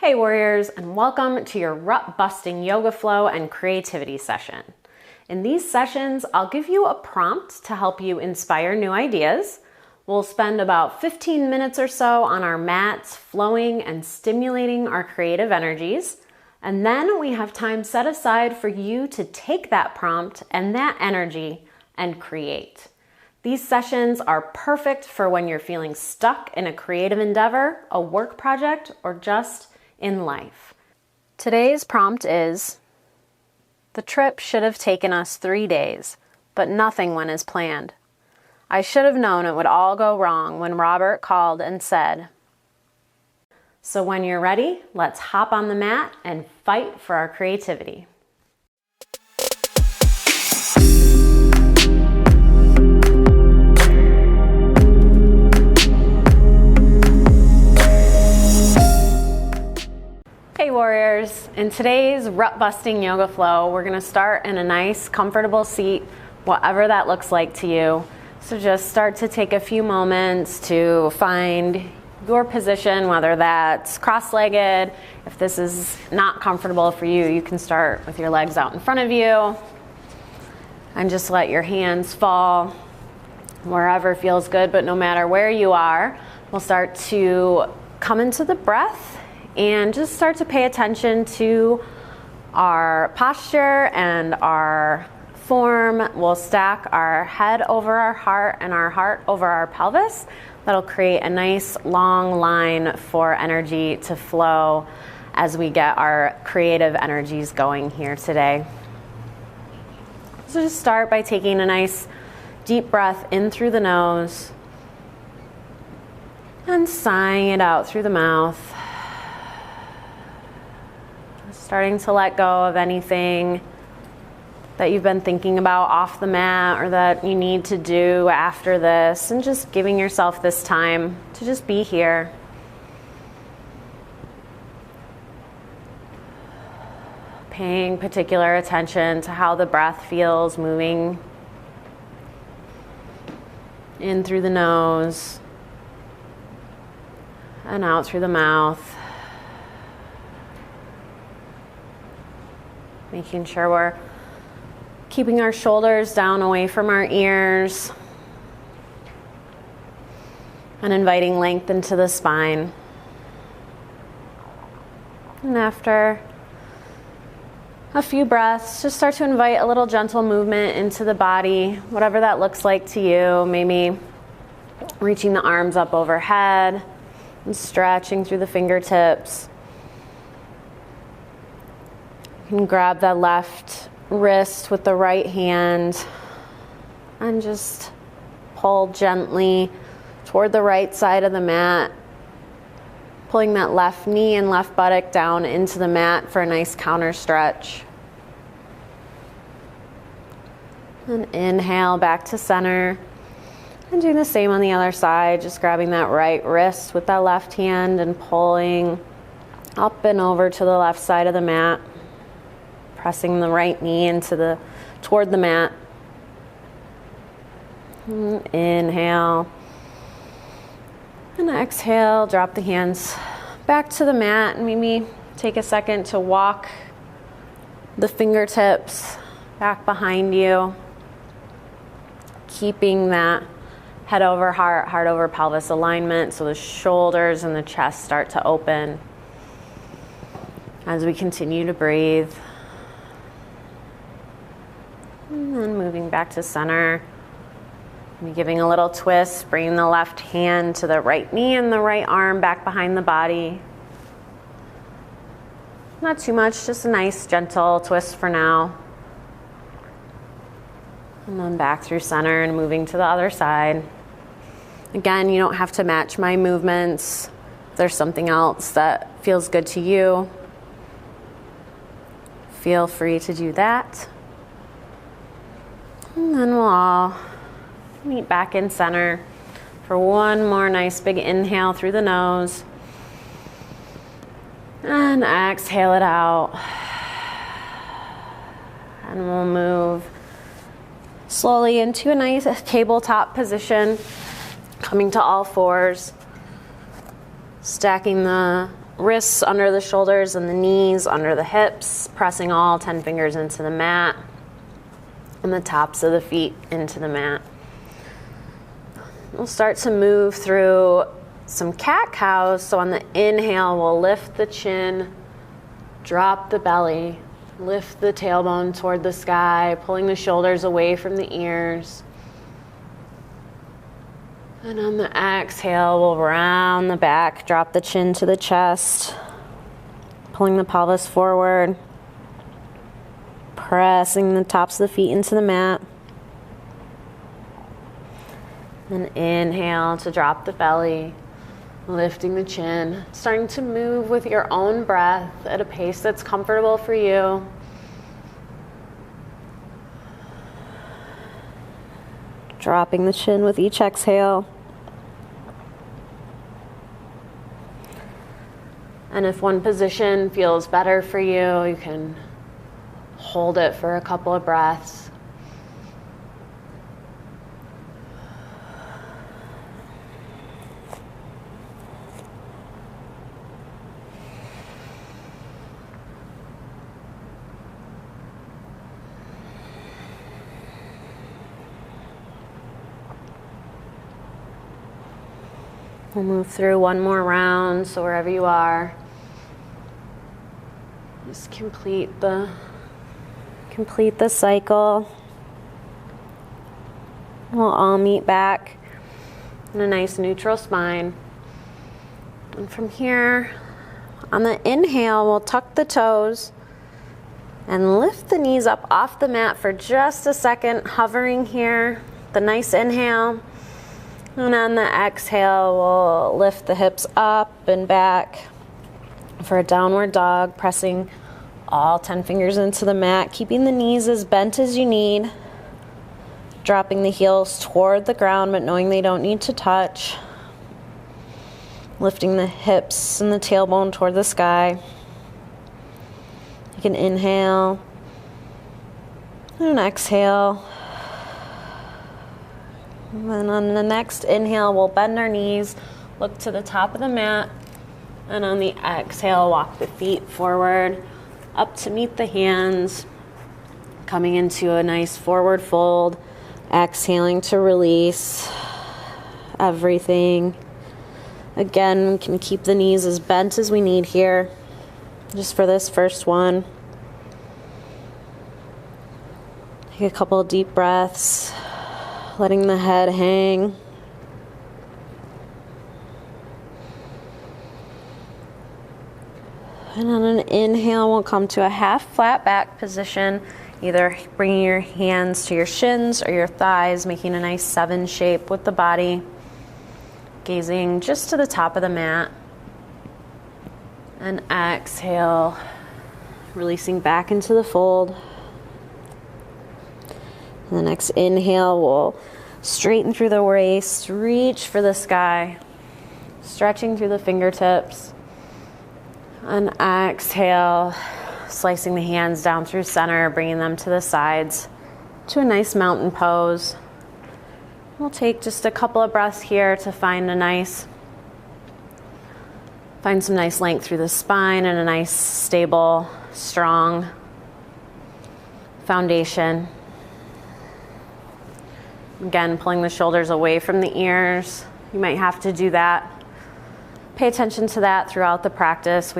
Hey warriors, and welcome to your rut busting yoga flow and creativity session. In these sessions, I'll give you a prompt to help you inspire new ideas. We'll spend about 15 minutes or so on our mats, flowing and stimulating our creative energies. And then we have time set aside for you to take that prompt and that energy and create. These sessions are perfect for when you're feeling stuck in a creative endeavor, a work project, or just in life. Today's prompt is: the trip should have taken us 3 days, but nothing went as planned. I should have known it would all go wrong when Robert called and said. So when you're ready, let's hop on the mat and fight for our creativity. Hey warriors, in today's rut busting yoga flow, we're gonna start in a nice comfortable seat, whatever that looks like to you. So just start to take a few moments to find your position, whether that's cross-legged. If this is not comfortable for you, you can start with your legs out in front of you and just let your hands fall wherever feels good. But no matter where you are, we'll start to come into the breath and just start to pay attention to our posture and our form. We'll stack our head over our heart and our heart over our pelvis. That'll create a nice long line for energy to flow as we get our creative energies going here today. So just start by taking a nice deep breath in through the nose and sighing it out through the mouth. Starting to let go of anything that you've been thinking about off the mat or that you need to do after this, and just giving yourself this time to just be here. Paying particular attention to how the breath feels moving in through the nose and out through the mouth. Making sure we're keeping our shoulders down away from our ears and inviting length into the spine. And after a few breaths, just start to invite a little gentle movement into the body, whatever that looks like to you. Maybe reaching the arms up overhead and stretching through the fingertips. You can grab that left wrist with the right hand and just pull gently toward the right side of the mat, pulling that left knee and left buttock down into the mat for a nice counter stretch. And inhale back to center, and do the same on the other side, just grabbing that right wrist with that left hand and pulling up and over to the left side of the mat. Pressing the right knee toward the mat. Inhale. And exhale, drop the hands back to the mat, and maybe take a second to walk the fingertips back behind you. Keeping that head over heart, heart over pelvis alignment so the shoulders and the chest start to open as we continue to breathe. And then moving back to center. Maybe giving a little twist, bringing the left hand to the right knee and the right arm back behind the body. Not too much, just a nice gentle twist for now. And then back through center and moving to the other side. Again, you don't have to match my movements. If there's something else that feels good to you, feel free to do that. And then we'll all meet back in center for one more nice big inhale through the nose. And exhale it out. And we'll move slowly into a nice tabletop position, coming to all fours, stacking the wrists under the shoulders and the knees under the hips, pressing all 10 fingers into the mat and the tops of the feet into the mat. We'll start to move through some cat-cows. So on the inhale, we'll lift the chin, drop the belly, lift the tailbone toward the sky, pulling the shoulders away from the ears. And on the exhale, we'll round the back, drop the chin to the chest, pulling the pelvis forward, pressing the tops of the feet into the mat. And inhale to drop the belly, lifting the chin, starting to move with your own breath at a pace that's comfortable for you. Dropping the chin with each exhale. And if one position feels better for you, you can hold it for a couple of breaths. We'll move through one more round, so wherever you are, just complete the cycle. We'll all meet back in a nice neutral spine. And from here, on the inhale, we'll tuck the toes and lift the knees up off the mat for just a second, hovering here. The nice inhale. And on the exhale, we'll lift the hips up and back for a downward dog, pressing all 10 fingers into the mat, keeping the knees as bent as you need, dropping the heels toward the ground, but knowing they don't need to touch, lifting the hips and the tailbone toward the sky. You can inhale and exhale. And then on the next inhale, we'll bend our knees, look to the top of the mat, and on the exhale, walk the feet forward, up to meet the hands, coming into a nice forward fold, exhaling to release everything. Again, we can keep the knees as bent as we need here, just for this first one. Take a couple of deep breaths. Letting the head hang. And on an inhale, we'll come to a half flat back position, either bringing your hands to your shins or your thighs, making a nice 7 shape with the body, gazing just to the top of the mat. And exhale, releasing back into the fold. And the next inhale, we'll straighten through the waist, reach for the sky, stretching through the fingertips. And exhale, slicing the hands down through center, bringing them to the sides to a nice mountain pose. We'll take just a couple of breaths here to find some nice length through the spine and a nice, stable, strong foundation. Again, pulling the shoulders away from the ears. You might have to do that. Pay attention to that throughout the practice.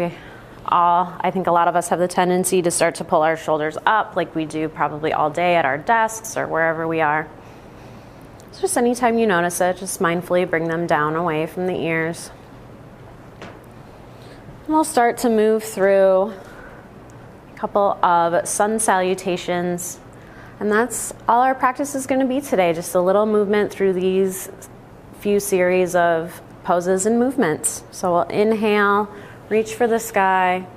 I think a lot of us have the tendency to start to pull our shoulders up like we do probably all day at our desks or wherever we are. So just anytime you notice it, just mindfully bring them down away from the ears. And we'll start to move through a couple of sun salutations. And that's all our practice is going to be today, just a little movement through these few series of poses and movements. So we'll inhale, reach for the sky.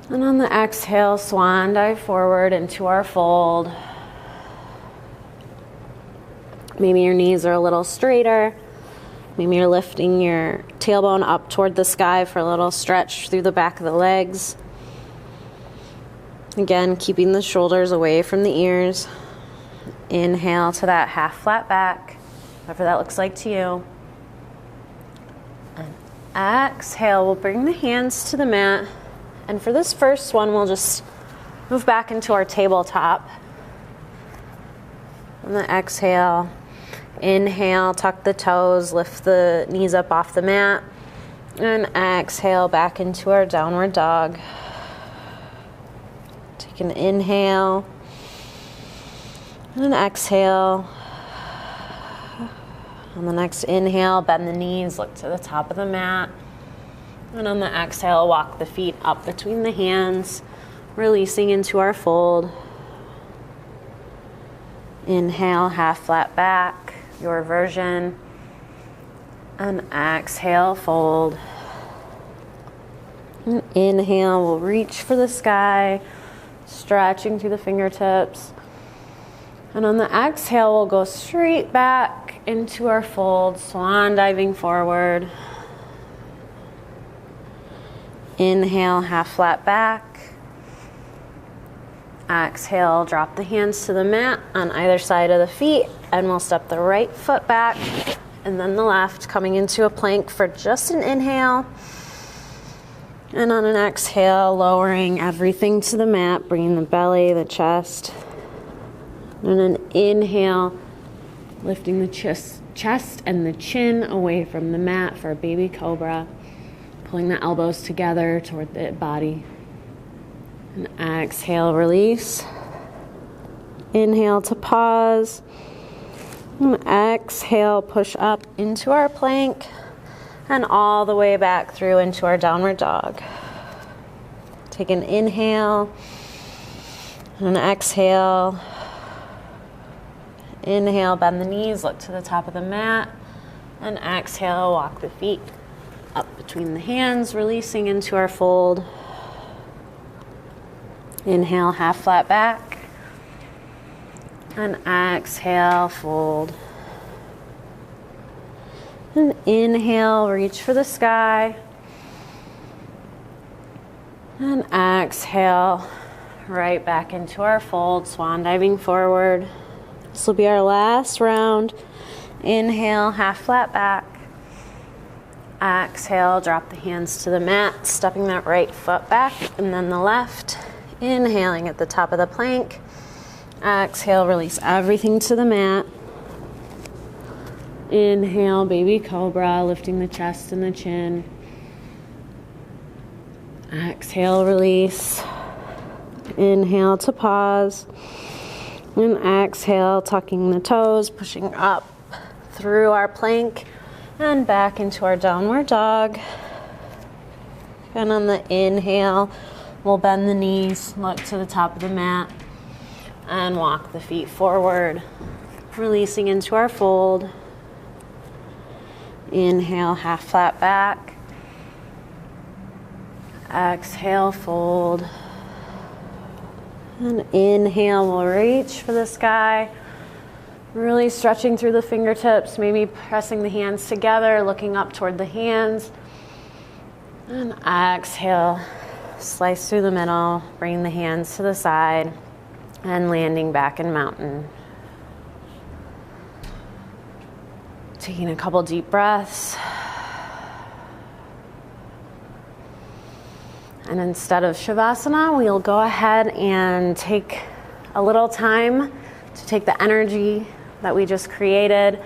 And on the exhale, swan dive forward into our fold. Maybe your knees are a little straighter. Maybe you're lifting your tailbone up toward the sky for a little stretch through the back of the legs. Again, keeping the shoulders away from the ears. Inhale to that half flat back, whatever that looks like to you. And Exhale, we'll bring the hands to the mat. And for this first one, we'll just move back into our tabletop. On the exhale, inhale, tuck the toes, lift the knees up off the mat. And exhale, back into our downward dog. Take an inhale. And an exhale. On the next inhale, bend the knees, look to the top of the mat. And on the exhale, walk the feet up between the hands, releasing into our fold. Inhale, half flat back, your version. And exhale, fold. And inhale, we'll reach for the sky, stretching through the fingertips. And on the exhale, we'll go straight back into our fold, swan diving forward. Inhale, half flat back. Exhale, drop the hands to the mat on either side of the feet, and we'll step the right foot back and then the left, coming into a plank for just an inhale. And on an exhale, lowering everything to the mat, bringing the belly, the chest. And an inhale, lifting the chest and the chin away from the mat for a baby cobra. Pulling the elbows together toward the body. And exhale, release. Inhale to pause. And exhale, push up into our plank. And all the way back through into our downward dog. Take an inhale. And an exhale. Inhale, bend the knees, look to the top of the mat. And exhale, walk the feet up between the hands, releasing into our fold. Inhale, half flat back. And exhale, fold. And inhale, reach for the sky. And exhale, right back into our fold, swan diving forward. This will be our last round. Inhale, half flat back. Exhale, drop the hands to the mat, stepping that right foot back, and then the left. Inhaling at the top of the plank. Exhale, release everything to the mat. Inhale, baby cobra, lifting the chest and the chin. Exhale, release. Inhale to pause. And exhale, tucking the toes, pushing up through our plank and back into our downward dog. And on the inhale, we'll bend the knees, look to the top of the mat, and walk the feet forward, releasing into our fold. Inhale, half flat back. Exhale, fold. And inhale, we'll reach for the sky. Really stretching through the fingertips, maybe pressing the hands together, looking up toward the hands. And exhale, slice through the middle, bring the hands to the side, and landing back in mountain. Taking a couple deep breaths. And instead of Shavasana, we'll go ahead and take a little time to take the energy that we just created,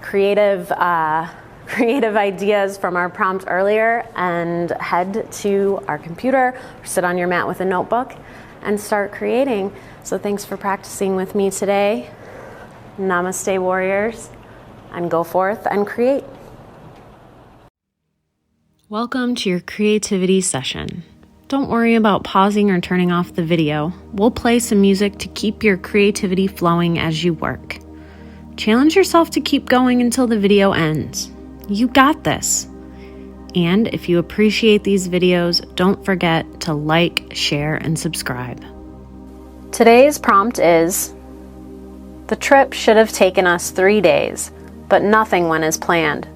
creative ideas from our prompt earlier, and head to our computer or sit on your mat with a notebook and start creating. So thanks for practicing with me today. Namaste, warriors, and go forth and create. Welcome to your creativity session. Don't worry about pausing or turning off the video. We'll play some music to keep your creativity flowing as you work. Challenge yourself to keep going until the video ends. You got this. And if you appreciate these videos, don't forget to like, share, and subscribe. Today's prompt is: the trip should have taken us 3 days, but nothing went as planned.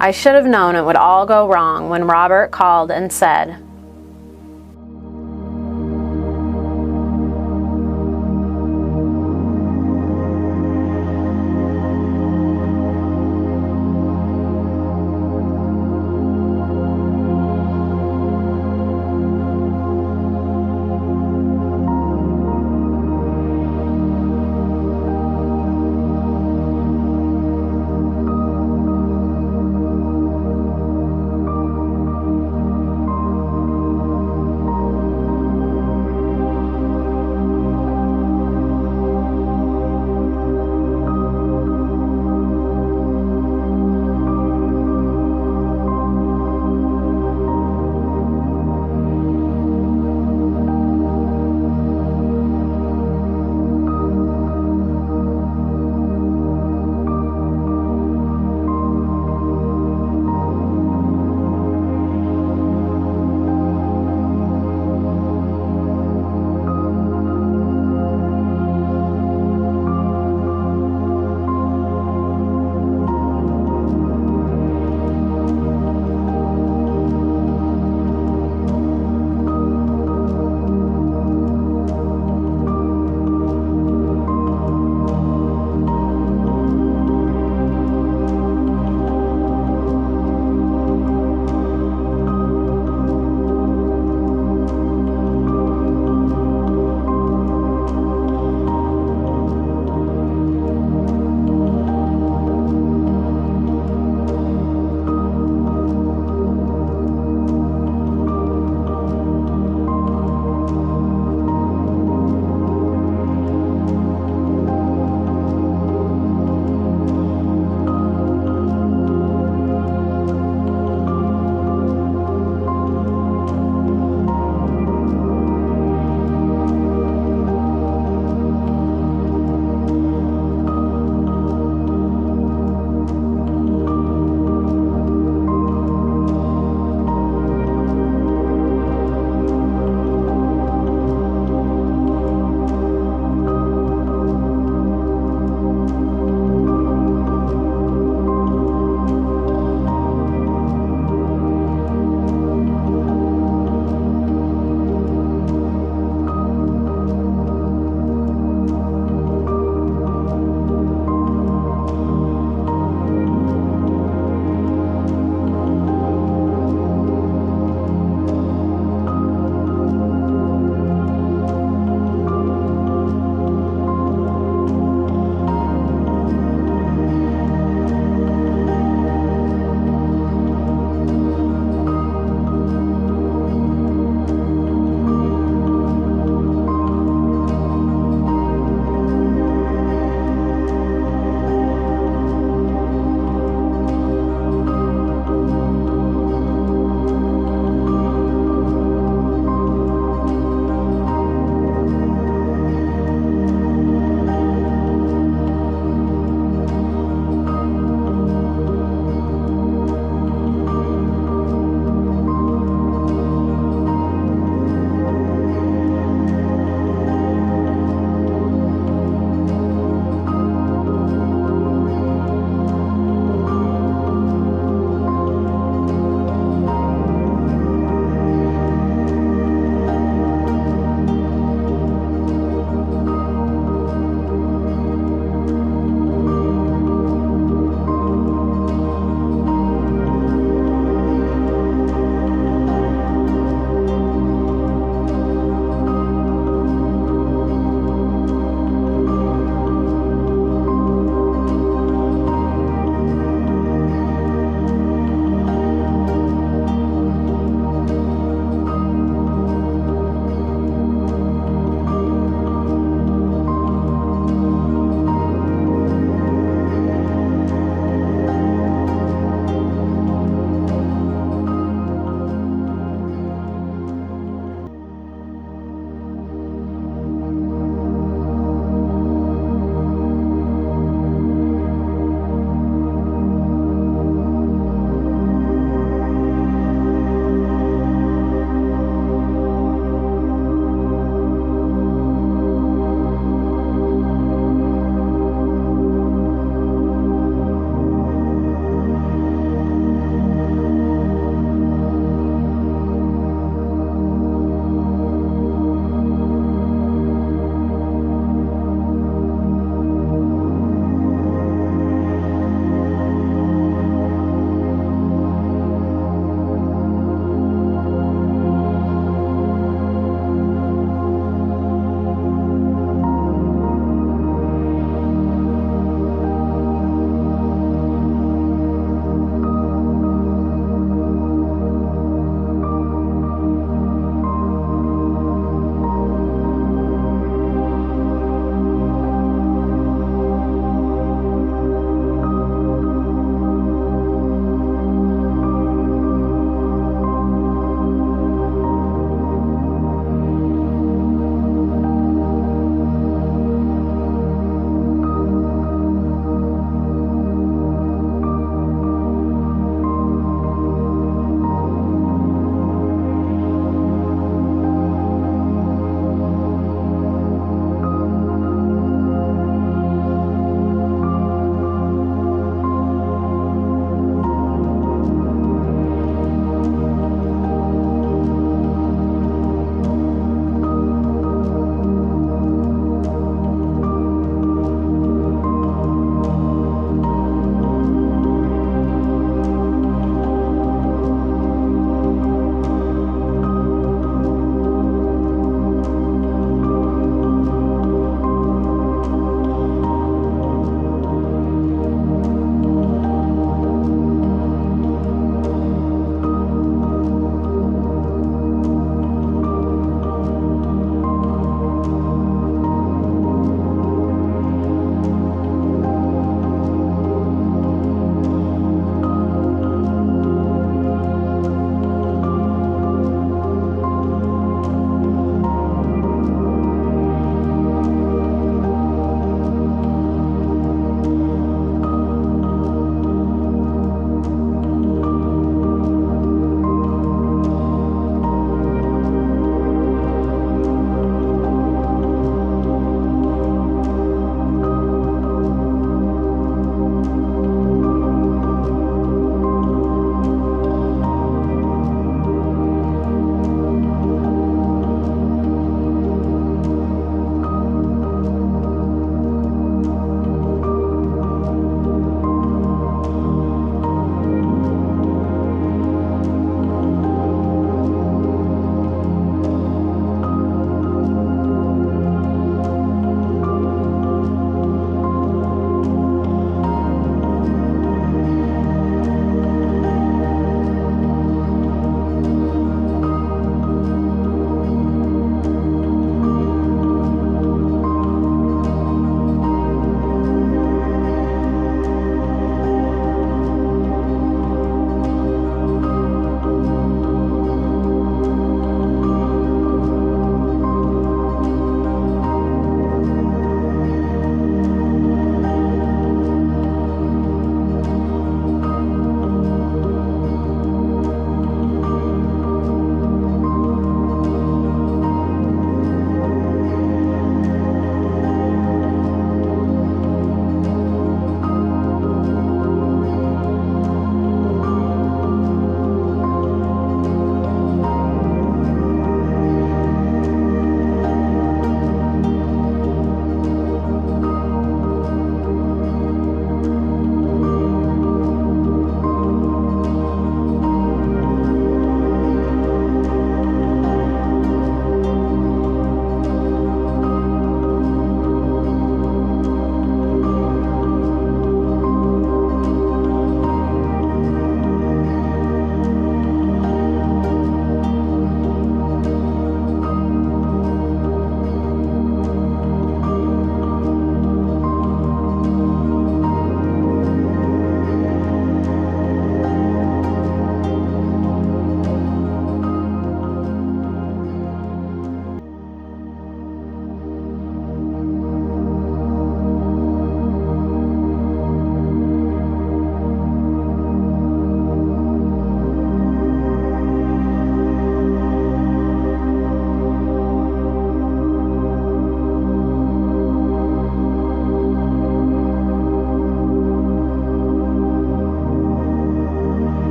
I should have known it would all go wrong when Robert called and said,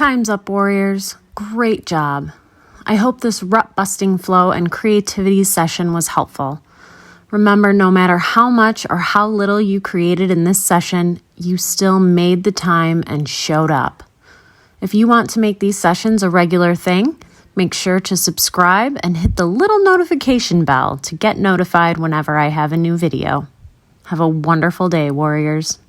Time's up, warriors. Great job. I hope this rut busting flow and creativity session was helpful. Remember, no matter how much or how little you created in this session, you still made the time and showed up. If you want to make these sessions a regular thing, make sure to subscribe and hit the little notification bell to get notified whenever I have a new video. Have a wonderful day, warriors.